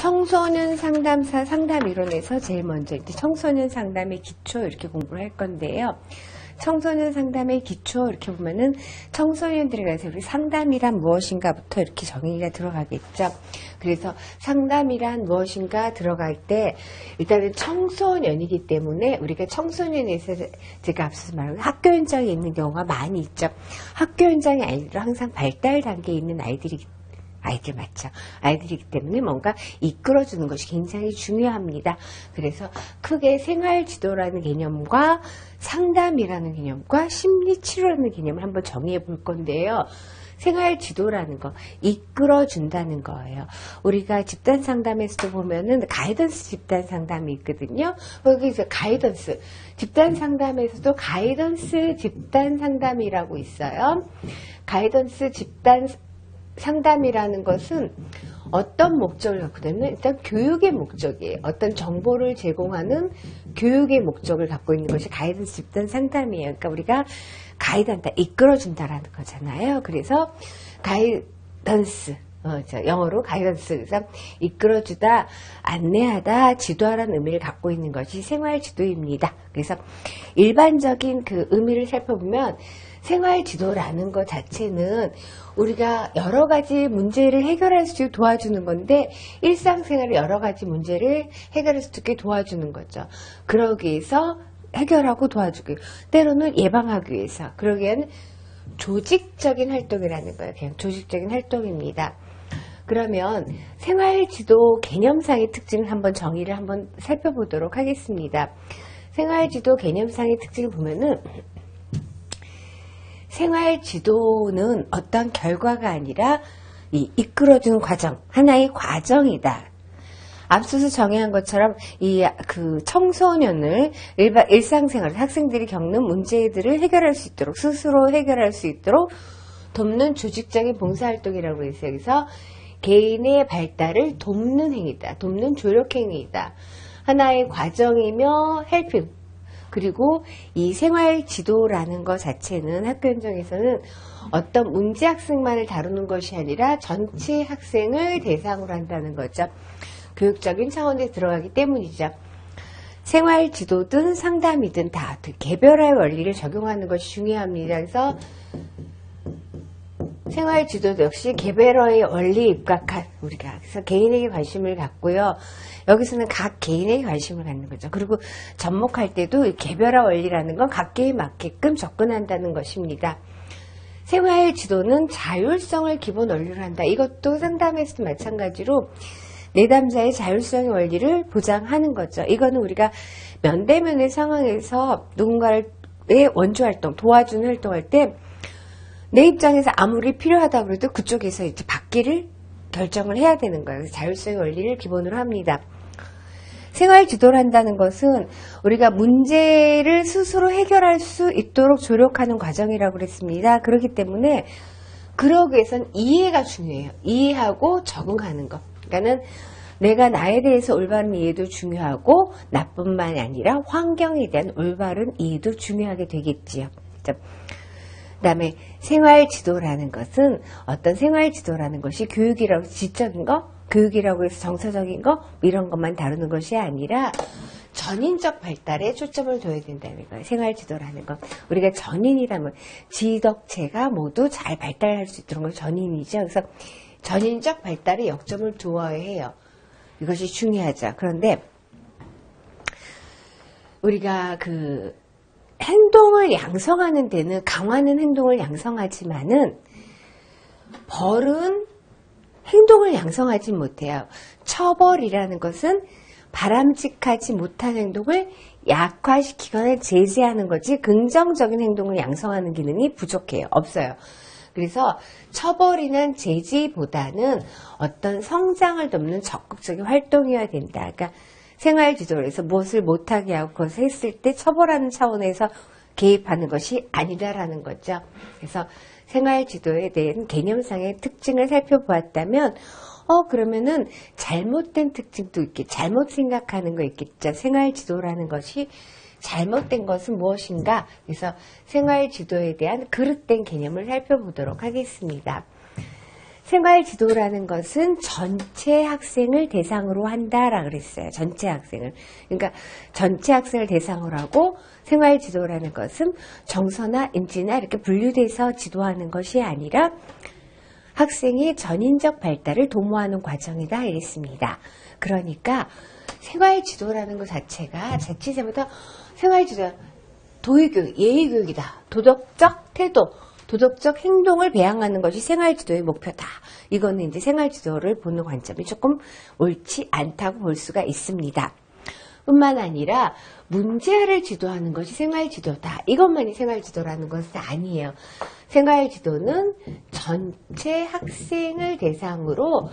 청소년 상담사 상담 이론에서 제일 먼저 이제 청소년 상담의 기초 이렇게 공부를 할 건데요. 청소년 상담의 기초 이렇게 보면은 청소년들에 대해서 우리 상담이란 무엇인가부터 이렇게 정의가 들어가겠죠. 그래서 상담이란 무엇인가 들어갈 때 일단은 청소년이기 때문에 우리가 청소년에서 제가 앞서서 말한 학교 현장에 있는 경우가 많이 있죠. 학교 현장의 아이들은 항상 발달 단계에 있는 아이들 맞죠. 아이들이기 때문에 뭔가 이끌어주는 것이 굉장히 중요합니다. 그래서 크게 생활지도라는 개념과 상담이라는 개념과 심리치료라는 개념을 한번 정의해 볼 건데요. 생활지도라는 거, 이끌어준다는 거예요. 우리가 집단상담에서도 보면은 가이던스 집단상담이 있거든요. 여기서 가이던스, 집단상담에서도 가이던스 집단상담이라고 있어요. 가이던스 집단 상담이라는 것은 어떤 목적을 갖고 있냐면 일단 교육의 목적이에요. 어떤 정보를 제공하는 교육의 목적을 갖고 있는 것이 가이던스 집단 상담이에요. 그러니까 우리가 가이드한다, 이끌어준다라는 거잖아요. 그래서 가이던스, 영어로 가이던스, 그래서 이끌어주다, 안내하다, 지도하라는 의미를 갖고 있는 것이 생활지도입니다. 그래서 일반적인 그 의미를 살펴보면 생활지도라는 것 자체는 우리가 여러 가지 문제를 해결할 수 있게 도와주는 건데 일상생활의 여러 가지 문제를 해결할 수 있게 도와주는 거죠. 그러기 위해서 해결하고 도와주기, 때로는 예방하기 위해서, 그러기에는 조직적인 활동이라는 거예요. 그냥 조직적인 활동입니다. 그러면 생활지도 개념상의 특징을 한번 정의를 한번 살펴보도록 하겠습니다. 생활지도 개념상의 특징을 보면은 생활지도는 어떤 결과가 아니라 이끌어주는 과정, 하나의 과정이다. 앞서서 정의한 것처럼 청소년을 일상생활, 학생들이 겪는 문제들을 해결할 수 있도록, 스스로 해결할 수 있도록 돕는 조직적인 봉사활동이라고 했어요. 그래서 개인의 발달을 돕는 행위다. 돕는 조력행위이다. 하나의 과정이며 헬핑. 그리고 이 생활지도라는 것 자체는 학교 현장에서는 어떤 문제 학생만을 다루는 것이 아니라 전체 학생을 대상으로 한다는 거죠. 교육적인 차원에 들어가기 때문이죠. 생활지도든 상담이든 다 개별화의 원리를 적용하는 것이 중요합니다. 그래서 생활지도도 역시 개별화의 원리에 입각한 우리가 그래서 개인에게 관심을 갖고요. 여기서는 각 개인에게 관심을 갖는 거죠. 그리고 접목할 때도 개별화 원리라는 건 각계에 맞게끔 접근한다는 것입니다. 생활지도는 자율성을 기본 원리로 한다. 이것도 상담에서도 마찬가지로 내담자의 자율성의 원리를 보장하는 거죠. 이거는 우리가 면대면의 상황에서 누군가의 원조활동, 도와주는 활동할 때 내 입장에서 아무리 필요하다고 해도 그쪽에서 이제 받기를 결정을 해야 되는 거예요. 그래서 자율성의 원리를 기본으로 합니다. 생활지도를 한다는 것은 우리가 문제를 스스로 해결할 수 있도록 조력하는 과정이라고 그랬습니다. 그렇기 때문에 그러기 위해서는 이해가 중요해요. 이해하고 적응하는 것. 그러니까는 내가 나에 대해서 올바른 이해도 중요하고 나뿐만이 아니라 환경에 대한 올바른 이해도 중요하게 되겠지요. 그 다음에 생활지도라는 것은 어떤 생활지도라는 것이 교육이라고 해서 지적인 거, 교육이라고 해서 정서적인 거 이런 것만 다루는 것이 아니라 전인적 발달에 초점을 둬야 된다는 거예요. 생활지도라는 건 우리가 전인이라면 지덕체가 모두 잘 발달할 수 있도록 건 전인이죠. 그래서 전인적 발달에 역점을 두어야 해요. 이것이 중요하죠. 그런데 우리가 행동을 양성하는 데는 강화는 행동을 양성하지만은 벌은 행동을 양성하지 못해요. 처벌이라는 것은 바람직하지 못한 행동을 약화시키거나 제재하는 거지 긍정적인 행동을 양성하는 기능이 부족해요. 없어요. 그래서 처벌이나 제지보다는 어떤 성장을 돕는 적극적인 활동이어야 된다. 그러니까 생활지도에서 무엇을 못하게 하고 그것을 했을 때 처벌하는 차원에서 개입하는 것이 아니다라는 거죠. 그래서 생활지도에 대한 개념상의 특징을 살펴보았다면 그러면은 잘못된 특징도 있겠죠. 잘못 생각하는 거 있겠죠. 생활지도라는 것이 잘못된 것은 무엇인가? 그래서 생활지도에 대한 그릇된 개념을 살펴보도록 하겠습니다. 생활 지도라는 것은 전체 학생을 대상으로 한다라고 그랬어요. 전체 학생을. 그러니까 전체 학생을 대상으로 하고 생활 지도라는 것은 정서나 인지나 이렇게 분류돼서 지도하는 것이 아니라 학생의 전인적 발달을 도모하는 과정이다 이랬습니다. 그러니까 생활 지도라는 것 자체가 자칫하면 생활 지도 도의교육, 예의교육이다. 도덕적 태도, 도덕적 행동을 배양하는 것이 생활지도의 목표다. 이거는 이제 생활지도를 보는 관점이 조금 옳지 않다고 볼 수가 있습니다. 뿐만 아니라 문제아를 지도하는 것이 생활지도다. 이것만이 생활지도라는 것은 아니에요. 생활지도는 전체 학생을 대상으로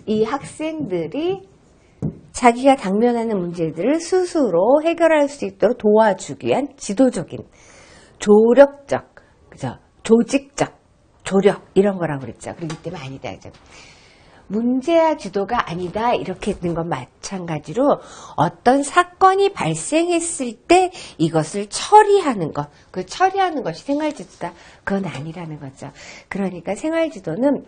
이 학생들이 자기가 당면하는 문제들을 스스로 해결할 수 있도록 도와주기 위한 지도적인, 조력적, 그죠? 조직적, 조력 이런 거라고 그랬죠. 그렇기 때문에 아니다. 그죠? 문제아 지도가 아니다 이렇게 된 건 마찬가지로 어떤 사건이 발생했을 때 이것을 처리하는 것, 그 처리하는 것이 생활지도다. 그건 아니라는 거죠. 그러니까 생활지도는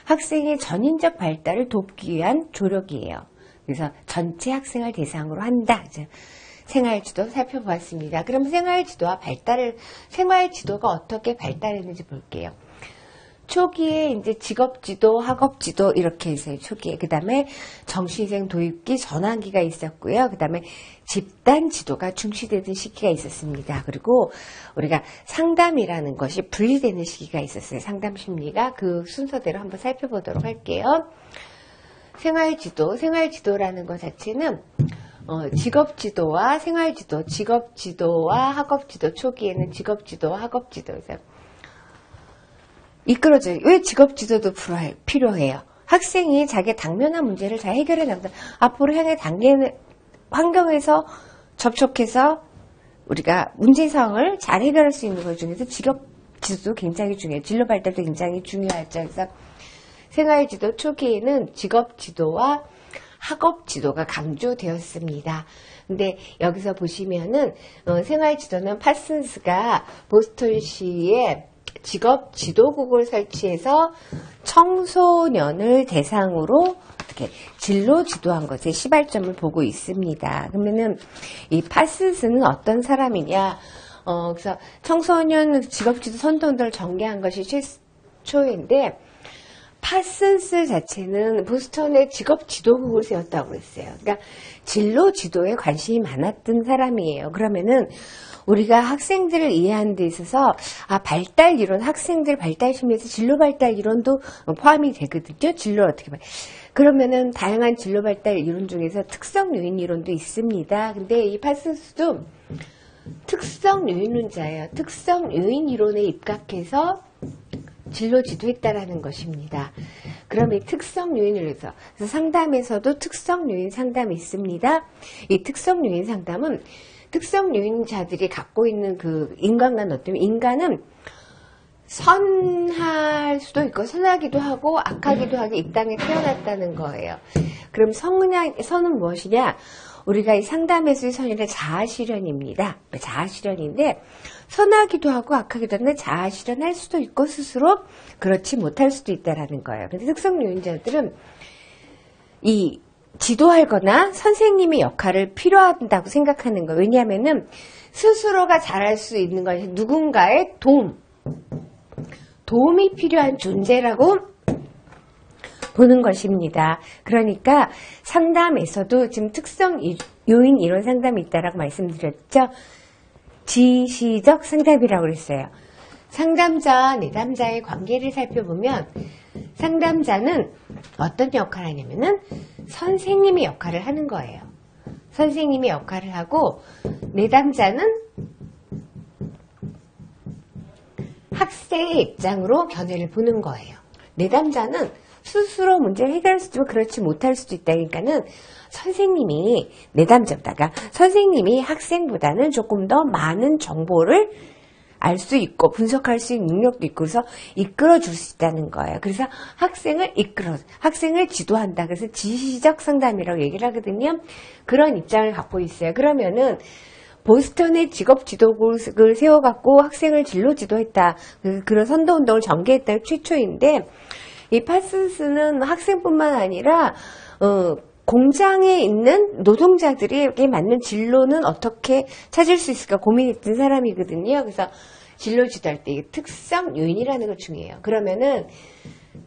학생의 전인적 발달을 돕기 위한 조력이에요. 그래서 전체 학생을 대상으로 한다. 생활지도 살펴보았습니다. 그럼 생활지도가 어떻게 발달했는지 볼게요. 초기에 이제 직업지도, 학업지도 이렇게 있어요. 초기에. 그 다음에 정시생 도입기, 전환기가 있었고요. 그 다음에 집단지도가 중시되던 시기가 있었습니다. 그리고 우리가 상담이라는 것이 분리되는 시기가 있었어요. 상담심리가 그 순서대로 한번 살펴보도록 할게요. 생활지도라는 것 자체는 직업지도와 생활지도, 직업지도와 학업지도, 초기에는 직업지도와 학업지도에서 이끌어져요. 왜 직업지도도 필요해요? 학생이 자기의 당면한 문제를 잘 해결해 나가다 앞으로 향해 당기는 환경에서 접촉해서 우리가 문제상을 잘 해결할 수 있는 것 중에서 직업지도도 굉장히 중요해요. 진로 발달도 굉장히 중요하죠. 그래서 생활지도 초기에는 직업지도와 학업지도가 강조되었습니다. 근데 여기서 보시면은 생활지도는 파슨스가 보스턴시에 직업지도국을 설치해서 청소년을 대상으로 어떻게 진로 지도한 것의 시발점을 보고 있습니다. 그러면은 이 파슨스는 어떤 사람이냐? 그래서 청소년 직업지도 선도운동을 전개한 것이 최초인데 파슨스 자체는 보스턴의 직업지도국을 세웠다고 했어요. 그러니까 진로 지도에 관심이 많았던 사람이에요. 그러면은 우리가 학생들을 이해하는 데 있어서 발달 이론, 학생들 발달 심리에서 진로 발달 이론도 포함이 되거든요. 진로를 어떻게 봐? 그러면은 다양한 진로 발달 이론 중에서 특성 요인 이론도 있습니다. 근데 이 파슨스도 특성 요인론자예요. 특성 요인 이론에 입각해서 진로 지도했다라는 것입니다. 그럼 이 특성 요인을 위해서 상담에서도 특성 요인 상담이 있습니다. 이 특성 요인 상담은 특성 요인자들이 갖고 있는 그 인간관 어때요? 인간은 선할 수도 있고 선하기도 하고 악하기도 하게 이 땅에 태어났다는 거예요. 그럼 선은 무엇이냐? 우리가 이 상담에서의 선이란 자아실현입니다. 자아실현인데 선하기도 하고 악하기도 한데 자아실현할 수도 있고 스스로 그렇지 못할 수도 있다라는 거예요. 근데 특성 요인자들은 이 지도하거나 선생님의 역할을 필요하다고 생각하는 거예요. 왜냐하면은 스스로가 잘할 수 있는 것이 누군가의 도움이 필요한 존재라고 보는 것입니다. 그러니까 상담에서도 지금 특성 요인 이론 상담이 있다라고 말씀드렸죠. 지시적 상담이라고 그랬어요. 상담자와 내담자의 관계를 살펴보면 상담자는 어떤 역할을 하냐면은 선생님의 역할을 하는 거예요. 선생님의 역할을 하고 내담자는 학생의 입장으로 견해를 보는 거예요. 내담자는 스스로 문제를 해결할 수도 있고 그렇지 못할 수도 있다. 그러니까는 선생님이 내담자보다가 선생님이 학생보다는 조금 더 많은 정보를 알 수 있고 분석할 수 있는 능력도 있고 그래서 이끌어 줄 수 있다는 거예요. 그래서 학생을 지도한다. 그래서 지시적 상담이라고 얘기를 하거든요. 그런 입장을 갖고 있어요. 그러면은 보스턴의 직업 지도국을 세워갖고 학생을 진로 지도했다. 그런 선도운동을 전개했다. 최초인데 이 파슨스는 학생뿐만 아니라 공장에 있는 노동자들에게 맞는 진로는 어떻게 찾을 수 있을까 고민했던 사람이거든요. 그래서 진로 지도할 때 특성 요인이라는 거 중요해요. 그러면은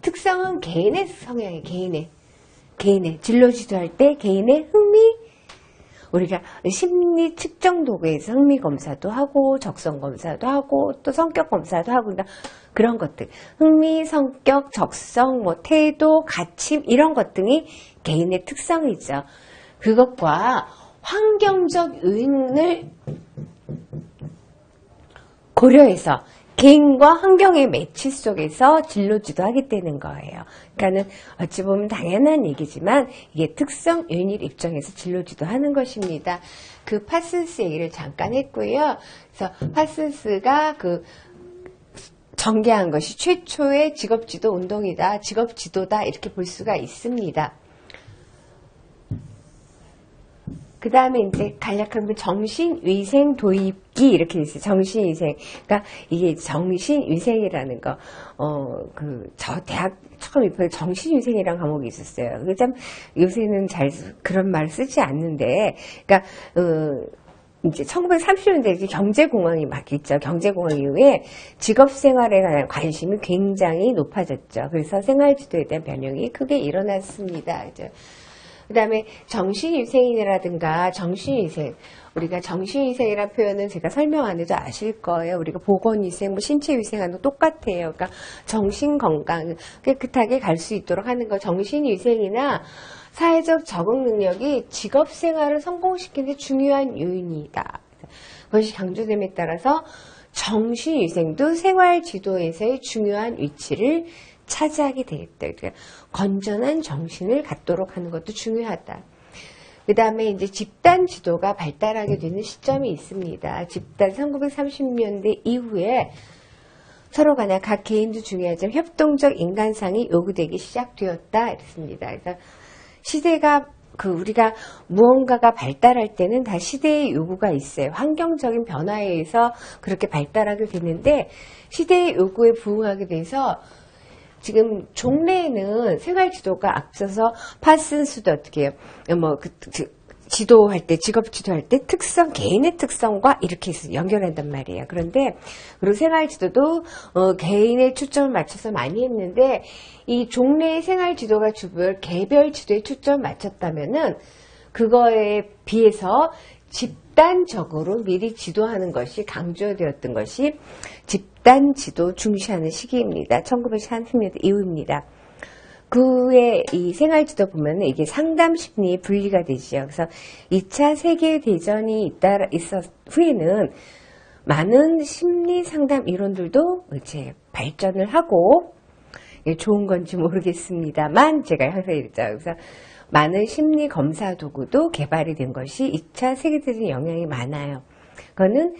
특성은 개인의 성향이에요. 개인의 진로 지도할 때 개인의 흥미, 우리가 심리 측정 도구에서 흥미 검사도 하고 적성 검사도 하고 또 성격 검사도 하고 그러니까 그런 것들 흥미, 성격, 적성, 뭐 태도, 가침 이런 것 등이 개인의 특성이죠. 그것과 환경적 요인을 고려해서 개인과 환경의 매치 속에서 진로 지도하게 되는 거예요. 그러니까는 어찌 보면 당연한 얘기지만 이게 특성 요인을 입장에서 진로 지도하는 것입니다. 그 파슨스 얘기를 잠깐 했고요. 그래서 파슨스가 전개한 것이 최초의 직업지도 운동이다, 직업지도다 이렇게 볼 수가 있습니다. 그 다음에 이제 간략한 정신위생 도입기 이렇게 있어요. 정신위생. 그러니까 이게 정신위생이라는 거, 저 대학 처음 입학에 정신위생이라는 과목이 있었어요. 그게 참 요새는 잘 그런 말 쓰지 않는데, 그러니까, 이제 1930년대 경제공황이 막 있죠. 경제공황 이후에 직업생활에 관한 관심이 굉장히 높아졌죠. 그래서 생활지도에 대한 변형이 크게 일어났습니다. 그 다음에 정신위생이라든가 정신위생, 우리가 정신위생이라는 표현은 제가 설명 안 해도 아실 거예요. 우리가 보건위생, 뭐 신체위생하는 거 똑같아요. 그러니까 정신건강 깨끗하게 갈 수 있도록 하는 거. 정신위생이나 사회적 적응 능력이 직업생활을 성공시키는 데 중요한 요인이다. 그것이 강조됨에 따라서 정신위생도 생활지도에서의 중요한 위치를 차지하게 되겠다. 그러니까 건전한 정신을 갖도록 하는 것도 중요하다. 그 다음에 이제 집단 지도가 발달하게 되는 시점이 있습니다. 집단 1930년대 이후에 서로 간에 각 개인도 중요하지만 협동적 인간상이 요구되기 시작되었다. 이랬습니다. 그래서 시대가 우리가 무언가가 발달할 때는 다 시대의 요구가 있어요. 환경적인 변화에 의해서 그렇게 발달하게 되는데 시대의 요구에 부응하게 돼서 지금 종래에는 생활지도가 앞서서 파슨스도 어떻게 해요? 지도할 때, 직업 지도할 때 특성, 개인의 특성과 이렇게 연결한단 말이에요. 그런데, 그리고 생활지도도, 개인의 초점을 맞춰서 많이 했는데, 이 종래의 생활지도가 주별 개별 지도에 초점을 맞췄다면은, 그거에 비해서 집단적으로 미리 지도하는 것이 강조되었던 것이 집단 지도 중시하는 시기입니다. 1930년대 이후입니다. 그 후에 이 생활지도 보면은 이게 상담 심리에 분리가 되죠. 그래서 2차 세계대전이 있었 후에는 많은 심리 상담 이론들도 이제 발전을 하고, 좋은 건지 모르겠습니다만, 제가 항상 이랬죠. 그래서 많은 심리 검사 도구도 개발이 된 것이 2차 세계대전 영향이 많아요. 그거는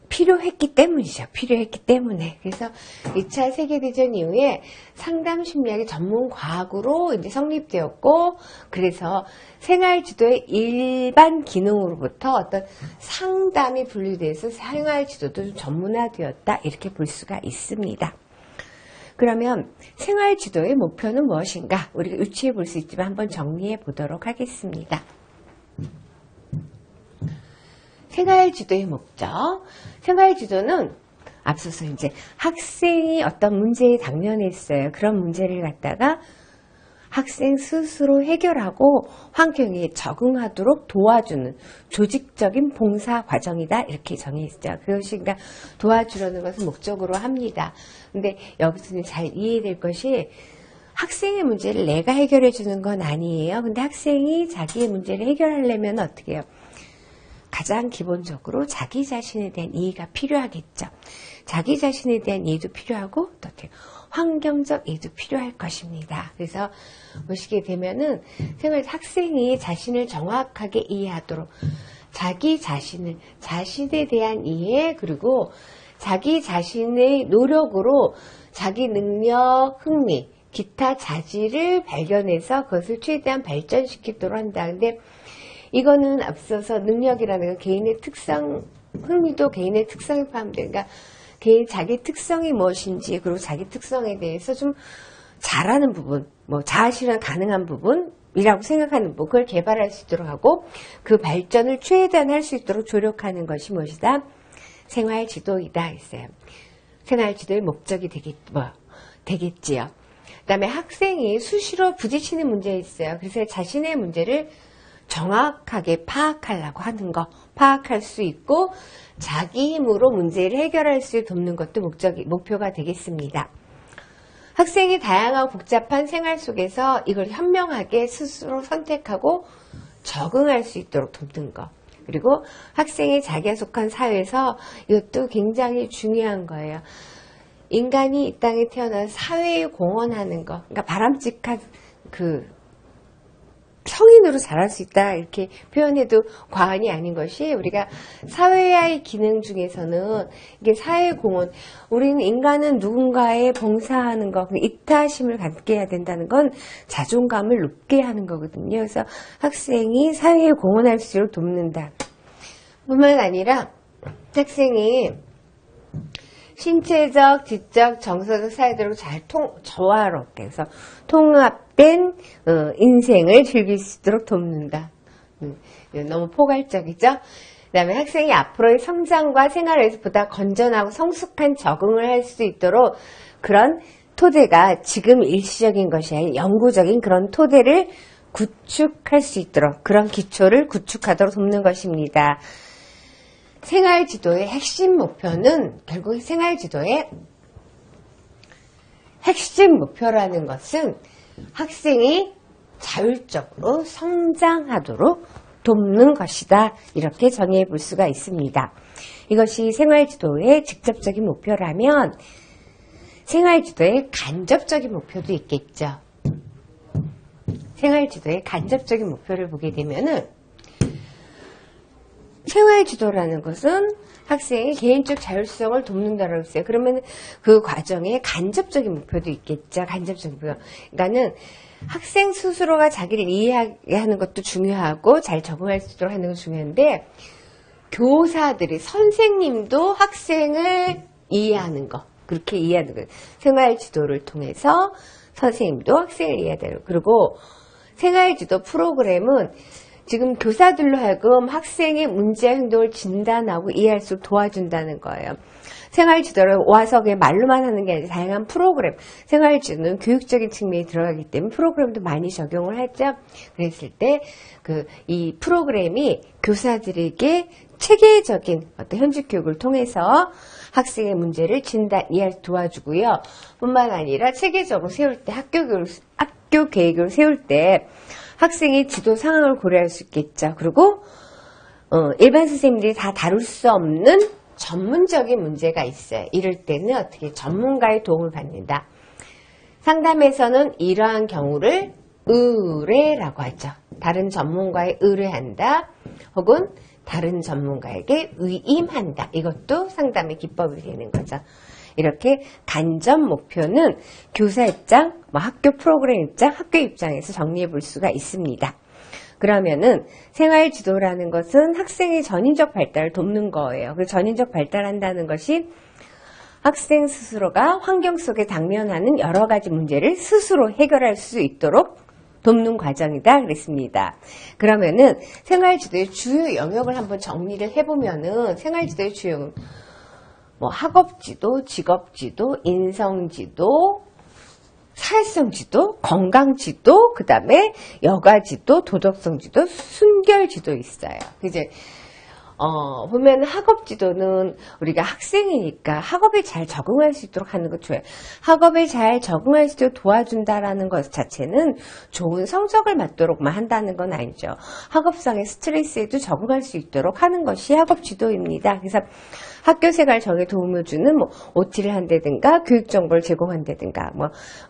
필요했기 때문이죠. 필요했기 때문에. 그래서 2차 세계대전 이후에 상담 심리학이 전문 과학으로 이제 성립되었고, 그래서 생활지도의 일반 기능으로부터 어떤 상담이 분리돼서 생활지도도 좀 전문화되었다. 이렇게 볼 수가 있습니다. 그러면 생활지도의 목표는 무엇인가? 우리가 유추해 볼 수 있지만 한번 정리해 보도록 하겠습니다. 생활지도의 목적. 생활지도는 앞서서 이제 학생이 어떤 문제에 당면했어요. 그런 문제를 갖다가 학생 스스로 해결하고 환경에 적응하도록 도와주는 조직적인 봉사 과정이다. 이렇게 정의했죠. 그것이 그러니까 도와주려는 것을 목적으로 합니다. 근데 여기서는 잘 이해될 것이 학생의 문제를 내가 해결해 주는 건 아니에요. 근데 학생이 자기의 문제를 해결하려면 어떻게 해요? 가장 기본적으로 자기 자신에 대한 이해가 필요하겠죠. 자기 자신에 대한 이해도 필요하고 또 어떻게 환경적 이해도 필요할 것입니다. 그래서 보시게 되면은 학생이 자신을 정확하게 이해하도록 자기 자신에 대한 이해 그리고 자기 자신의 노력으로 자기 능력, 흥미, 기타 자질을 발견해서 그것을 최대한 발전시키도록 한다. 근데 이거는 앞서서 능력이라는 건 개인의 특성, 흥미도 개인의 특성에 포함돼요. 그러니까 개인 자기 특성이 무엇인지, 그리고 자기 특성에 대해서 좀 잘하는 부분, 뭐 자아실현 가능한 부분이라고 생각하는 부분, 그걸 개발할 수 있도록 하고 그 발전을 최대한 할 수 있도록 조력하는 것이 무엇이다? 생활지도이다 했어요. 생활지도의 목적이 되겠지요. 그 다음에 학생이 수시로 부딪히는 문제가 있어요. 그래서 자신의 문제를 정확하게 파악하려고 하는 거, 파악할 수 있고 자기 힘으로 문제를 해결할 수 있도록 돕는 것도 목표가 되겠습니다. 학생이 다양하고 복잡한 생활 속에서 이걸 현명하게 스스로 선택하고 적응할 수 있도록 돕는 것. 그리고 학생이 자기가 속한 사회에서 이것도 굉장히 중요한 거예요. 인간이 이 땅에 태어나서 사회에 공헌하는 거, 그러니까 바람직한 성인으로 자랄 수 있다 이렇게 표현해도 과언이 아닌 것이, 우리가 사회의 기능 중에서는 이게 사회공헌, 우리는 인간은 누군가에 봉사하는 거, 이타심을 갖게 해야 된다는 건 자존감을 높게 하는 거거든요. 그래서 학생이 사회에 공헌할 수 있도록 돕는다 뿐만 아니라 학생이 신체적, 지적, 정서적, 사회적으로 잘 조화롭게 해서 통합된 인생을 즐길 수 있도록 돕는다. 너무 포괄적이죠? 그 다음에 학생이 앞으로의 성장과 생활에서 보다 건전하고 성숙한 적응을 할 수 있도록 그런 토대가 지금 일시적인 것이 아닌 영구적인 그런 토대를 구축할 수 있도록, 그런 기초를 구축하도록 돕는 것입니다. 생활지도의 핵심 목표는, 결국 생활지도의 핵심 목표라는 것은 학생이 자율적으로 성장하도록 돕는 것이다. 이렇게 정의해 볼 수가 있습니다. 이것이 생활지도의 직접적인 목표라면 생활지도의 간접적인 목표도 있겠죠. 생활지도의 간접적인 목표를 보게 되면은, 생활지도라는 것은 학생의 개인적 자율성을 돕는다라고 했어요. 그러면 그 과정에 간접적인 목표도 있겠죠. 간접적인 목표. 그러니까는 학생 스스로가 자기를 이해하는 것도 중요하고 잘 적응할 수 있도록 하는 것도 중요한데, 교사들이, 선생님도 학생을 이해하는 것, 그렇게 이해하는 것. 생활지도를 통해서 선생님도 학생을 이해하도록. 그리고 생활지도 프로그램은 지금 교사들로 하여금 학생의 문제와 행동을 진단하고 이해할 수 있도록 도와준다는 거예요. 생활지도를 와서 그냥 말로만 하는 게 아니라 다양한 프로그램, 생활지도는 교육적인 측면이 들어가기 때문에 프로그램도 많이 적용을 하죠. 그랬을 때 이 프로그램이 교사들에게 체계적인 어떤 현직 교육을 통해서 학생의 문제를 진단, 이해할 수 도와주고요. 뿐만 아니라 체계적으로 세울 때, 학교 계획을 세울 때 학생의 지도 상황을 고려할 수 있겠죠. 그리고 일반 선생님들이 다 다룰 수 없는 전문적인 문제가 있어요. 이럴 때는 어떻게 전문가의 도움을 받는다. 상담에서는 이러한 경우를 의뢰라고 하죠. 다른 전문가에 의뢰한다. 혹은 다른 전문가에게 위임한다. 이것도 상담의 기법이 되는 거죠. 이렇게 간접 목표는 교사 입장, 학교 프로그램 입장, 학교 입장에서 정리해 볼 수가 있습니다. 그러면은 생활지도라는 것은 학생의 전인적 발달을 돕는 거예요. 그래서 전인적 발달한다는 것이 학생 스스로가 환경 속에 당면하는 여러 가지 문제를 스스로 해결할 수 있도록 돕는 과정이다 그랬습니다. 그러면은 생활지도의 주요 영역을 한번 정리를 해보면은, 생활지도의 주요 영역, 학업지도, 직업지도, 인성지도, 사회성지도, 건강지도, 그 다음에 여가지도, 도덕성지도, 순결지도 있어요. 이제 보면 학업지도는 우리가 학생이니까 학업에 잘 적응할 수 있도록 하는 것 좋아요. 학업에 잘 적응할 수 있도록 도와준다라는 것 자체는 좋은 성적을 받도록만 한다는 건 아니죠. 학업상의 스트레스에도 적응할 수 있도록 하는 것이 학업지도입니다. 그래서 학교생활 정에 도움을 주는 OT를 한다든가 교육 정보를 제공한다든가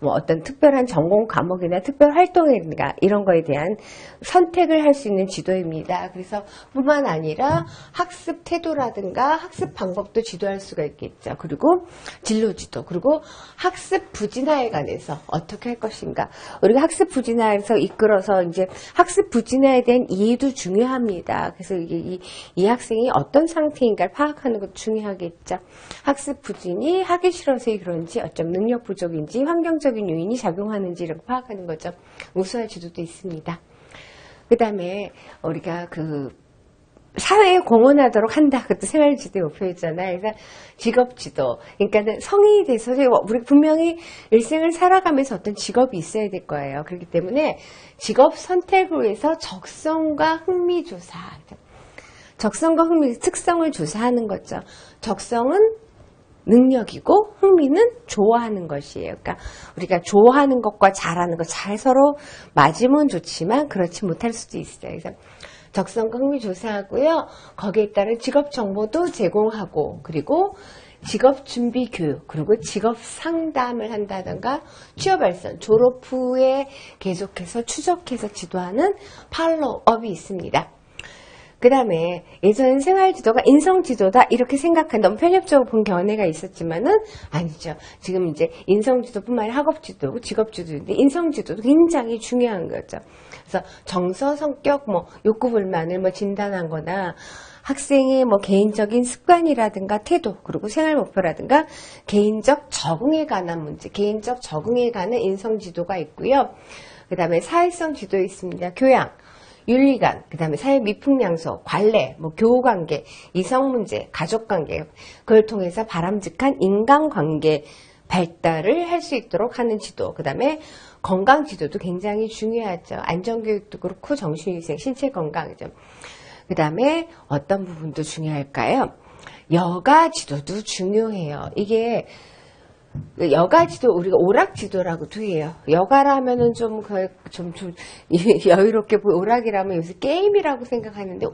어떤 특별한 전공 과목이나 특별 활동이라든가 이런 거에 대한 선택을 할 수 있는 지도입니다. 그래서 뿐만 아니라 학습 태도라든가 학습 방법도 지도할 수가 있겠죠. 그리고 진로 지도, 그리고 학습 부진화에 관해서 어떻게 할 것인가. 우리가 학습 부진화에서 이끌어서 이제 학습 부진화에 대한 이해도 중요합니다. 그래서 이게 이 학생이 어떤 상태인가를 파악하는 것도 중요하겠죠. 학습 부진이 하기 싫어서 그런지 어쩜 능력 부족인지 환경적인 요인이 작용하는지 이런 거 파악하는 거죠. 우수한 지도도 있습니다. 그 다음에 우리가 사회에 공헌하도록 한다. 그것도 생활지도의 목표였잖아요. 그래서 직업지도. 그러니까는 성인이 돼서 우리 분명히 일생을 살아가면서 어떤 직업이 있어야 될 거예요. 그렇기 때문에 직업 선택을 위해서 적성과 흥미 조사. 적성과 흥미, 특성을 조사하는 거죠. 적성은 능력이고 흥미는 좋아하는 것이에요. 그러니까 우리가 좋아하는 것과 잘하는 것 잘 서로 맞으면 좋지만 그렇지 못할 수도 있어요. 그래서 적성과 흥미 조사하고요. 거기에 따른 직업 정보도 제공하고 그리고 직업 준비 교육 그리고 직업 상담을 한다든가 취업 발전 졸업 후에 계속해서 추적해서 지도하는 팔로우업이 있습니다. 그 다음에 예전 생활지도가 인성지도다 이렇게 생각한 너무 편협적으로 본 견해가 있었지만은 아니죠. 지금 이제 인성지도뿐만 아니라 학업지도고 직업지도인데 인성지도도 굉장히 중요한 거죠. 그래서 정서, 성격, 욕구불만을 진단한 거나 학생의 개인적인 습관이라든가 태도, 그리고 생활 목표라든가 개인적 적응에 관한 문제, 개인적 적응에 관한 인성지도가 있고요. 그 다음에 사회성 지도 있습니다. 교양, 윤리관, 그 다음에 사회 미풍양소, 관례, 교우관계, 이성문제, 가족관계, 그걸 통해서 바람직한 인간관계 발달을 할 수 있도록 하는 지도, 그 다음에 건강지도도 굉장히 중요하죠. 안전교육도 그렇고 정신위생, 신체건강이죠. 그 다음에 어떤 부분도 중요할까요? 여가지도도 중요해요. 이게 여가지도 우리가 오락지도라고도 해요. 여가라면은 좀 여유롭게 오락이라면 요새 게임이라고 생각하는데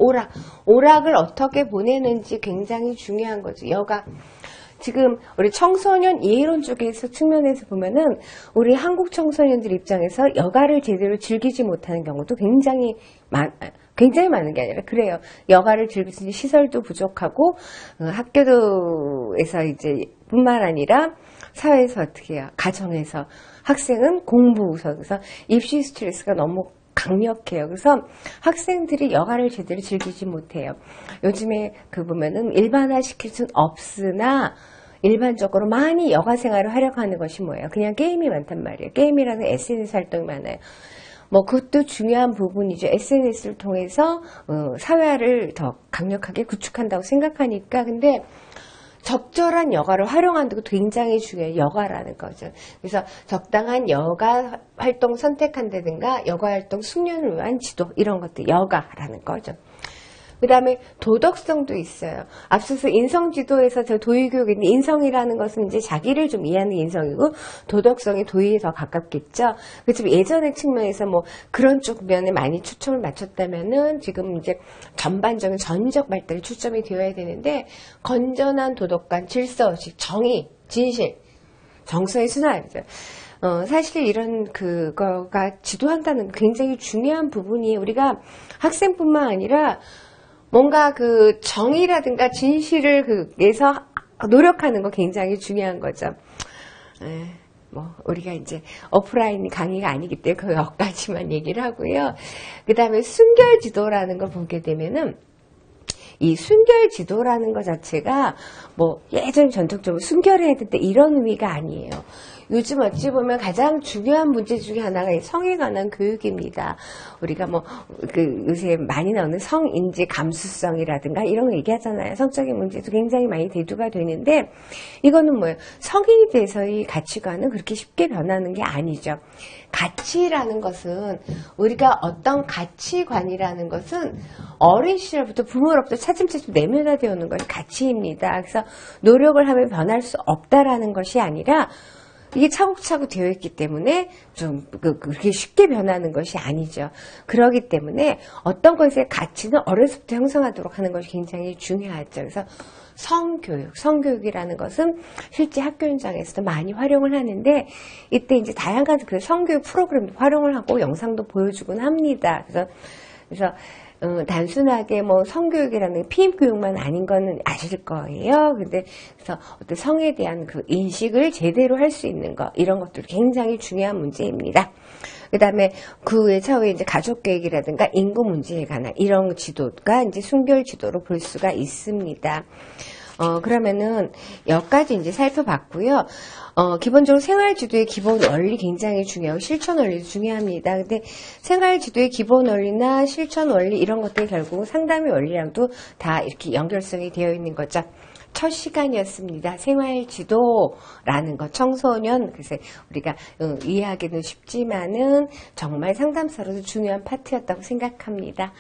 오락을 어떻게 보내는지 굉장히 중요한 거죠. 여가. 지금 우리 청소년 이해론 쪽에서 측면에서 보면은 우리 한국 청소년들 입장에서 여가를 제대로 즐기지 못하는 경우도 굉장히 많은 게 아니라 그래요. 여가를 즐길 수 있는 시설도 부족하고 학교에서 이제 뿐만 아니라 사회에서 어떻게 해요? 가정에서 학생은 공부에서 입시 스트레스가 너무 강력해요. 그래서 학생들이 여가를 제대로 즐기지 못해요. 요즘에 보면은 일반화시킬 수는 없으나 일반적으로 많이 여가 생활을 하려고 하는 것이 뭐예요? 그냥 게임이 많단 말이에요. 게임이라는 SNS 활동이 많아요. 그것도 중요한 부분이죠. SNS를 통해서 사회화를 더 강력하게 구축한다고 생각하니까. 근데 적절한 여가를 활용하는 것도 굉장히 중요해요. 여가라는 거죠. 그래서 적당한 여가 활동 선택한다든가 여가 활동 숙련을 위한 지도 이런 것도 여가라는 거죠. 그 다음에 도덕성도 있어요. 앞서서 인성지도에서 저 도의교육인데 인성이라는 것은 이제 자기를 좀 이해하는 인성이고 도덕성이 도의에 더 가깝겠죠. 그렇지만 예전의 측면에서 그런 쪽 면에 많이 초점을 맞췄다면은 지금 이제 전반적인 전적 발달에 초점이 되어야 되는데 건전한 도덕관, 질서의식, 정의, 진실, 정서의 순환이죠. 사실 이런 그거가 지도한다는 게 굉장히 중요한 부분이에요. 우리가 학생뿐만 아니라 뭔가 정의라든가 진실을 위해서 노력하는 거 굉장히 중요한 거죠. 우리가 이제 오프라인 강의가 아니기 때문에 여기까지만 얘기를 하고요. 그 다음에 순결지도라는 걸 보게 되면은 이 순결지도라는 것 자체가 예전 전통적으로 순결해야 된다 이런 의미가 아니에요. 요즘 어찌 보면 가장 중요한 문제 중에 하나가 성에 관한 교육입니다. 우리가 요새 많이 나오는 성인지 감수성이라든가 이런 거 얘기하잖아요. 성적인 문제도 굉장히 많이 대두가 되는데 이거는 뭐예요? 성인이 돼서의 가치관은 그렇게 쉽게 변하는 게 아니죠. 가치라는 것은 우리가 어떤 가치관이라는 것은 어린 시절부터 부모로부터 차츰차츰 내면화되어 오는 것이 가치입니다. 그래서 노력을 하면 변할 수 없다라는 것이 아니라 이게 차곡차곡 되어 있기 때문에 좀 그렇게 쉽게 변하는 것이 아니죠. 그렇기 때문에 어떤 것의 가치는 어려서부터 형성하도록 하는 것이 굉장히 중요하죠. 그래서 성교육이라는 것은 실제 학교 현장에서도 많이 활용을 하는데 이때 이제 다양한 성교육 프로그램도 활용을 하고 영상도 보여주곤 합니다. 그래서 단순하게 성교육이라는 피임교육만 아닌 거는 아실 거예요. 그래서 어떤 성에 대한 인식을 제대로 할 수 있는 거, 이런 것도 굉장히 중요한 문제입니다. 그 다음에 그 외 차후에 이제 가족계획이라든가 인구 문제에 관한 이런 지도가 이제 순결 지도로 볼 수가 있습니다. 그러면은 여기까지 이제 살펴봤고요. 기본적으로 생활지도의 기본 원리 굉장히 중요하고 실천 원리도 중요합니다. 근데 생활지도의 기본 원리나 실천 원리 이런 것들이 결국 상담의 원리랑도 다 이렇게 연결성이 되어 있는 거죠. 첫 시간이었습니다. 생활지도라는 것, 청소년, 글쎄, 우리가 이해하기는 쉽지만은 정말 상담사로도 중요한 파트였다고 생각합니다.